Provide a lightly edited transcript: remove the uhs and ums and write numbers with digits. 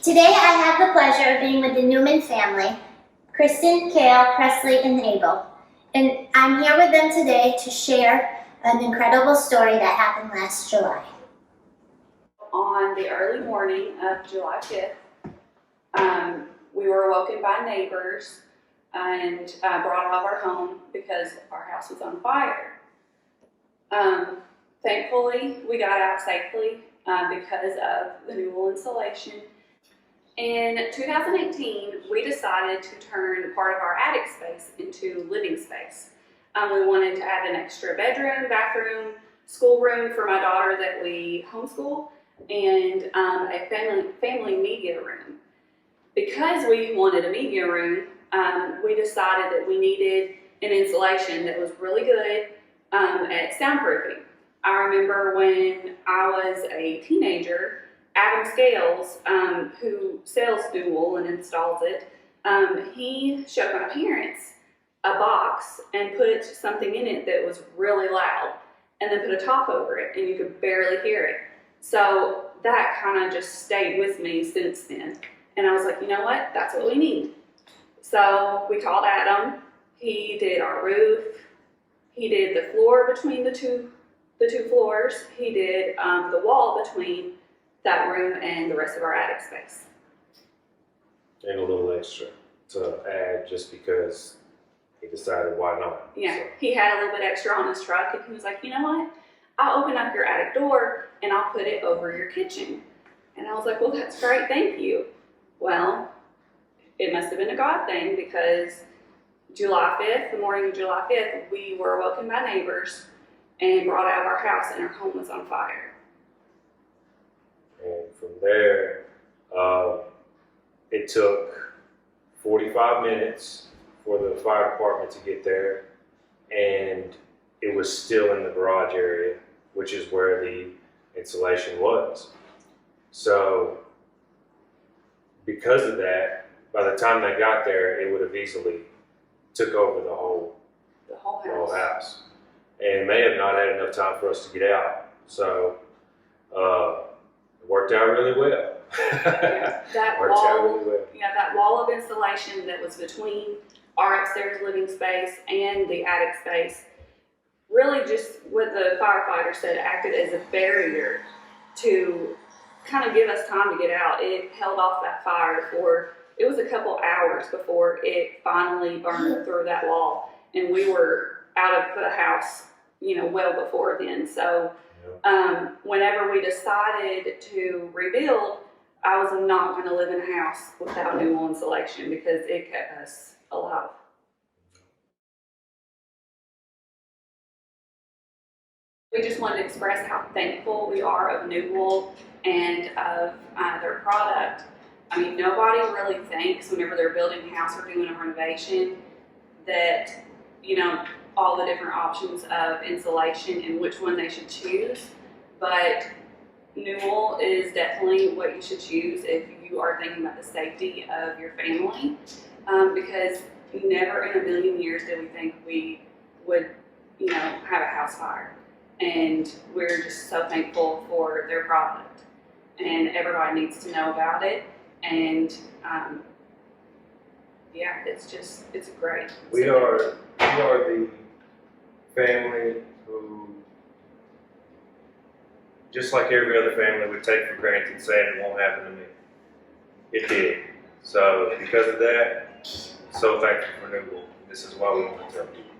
Today I have the pleasure of being with the Newman family, Kristen, Kale, Presley, and Abel. And I'm here with them today to share an incredible story that happened last July. On the early morning of July 5th, we were awoken by neighbors and brought out of our home because our house was on fire. Thankfully, we got out safely because of the Nu-Wool insulation. In 2018, we decided to turn part of our attic space into living space. We wanted to add an extra bedroom, bathroom, schoolroom for my daughter that we homeschool, and a family media room. Because we wanted a media room, we decided that we needed an insulation that was really good at soundproofing. I remember when I was a teenager, Adam Scales, who sells Nu-Wool and installs it, he showed my parents a box and put something in it that was really loud, and then put a top over it, and you could barely hear it. So that kind of just stayed with me since then. And I was like, you know what? That's what we need. So we called Adam. He did our roof. He did the floor between the two floors. He did the wall between that room and the rest of our attic space. And a little extra to add just because he decided why not. Yeah, So. he had a little bit extra on his truck, and he was like, you know what? I'll open up your attic door and I'll put it over your kitchen. And I was like, well, that's great, thank you. Well, it must have been a God thing, because July 5th, the morning of July 5th, we were awoken by neighbors and brought out of our house, and our home was on fire. And from there, it took 45 minutes for the fire department to get there, and it was still in the garage area, which is where the insulation was. So because of that, by the time they got there, it would have easily took over the whole house. And may have not had enough time for us to get out. So it worked out really well. That wall of insulation that was between our upstairs living space and the attic space, really just what the firefighter said, acted as a barrier to kind of give us time to get out. It held off that fire it was a couple hours before it finally burned through that wall, and we were out of the house, well before then. So whenever we decided to rebuild, I was not going to live in a house without Nu-Wool insulation, because it kept us alive. We just wanted to express how thankful we are of Nu-Wool and of their product. I mean, nobody really thinks whenever they're building a house or doing a renovation that, all the different options of insulation and which one they should choose. But Nu-Wool is definitely what you should choose if you are thinking about the safety of your family, because never in a million years did we think we would, have a house fire. And we're just so thankful for their product, and everybody needs to know about it. And it's great. We are the family who, just like every other family, would take for granted saying it won't happen to me. It did. So because of that, so thankful for Nu-Wool. This is why we want to tell people.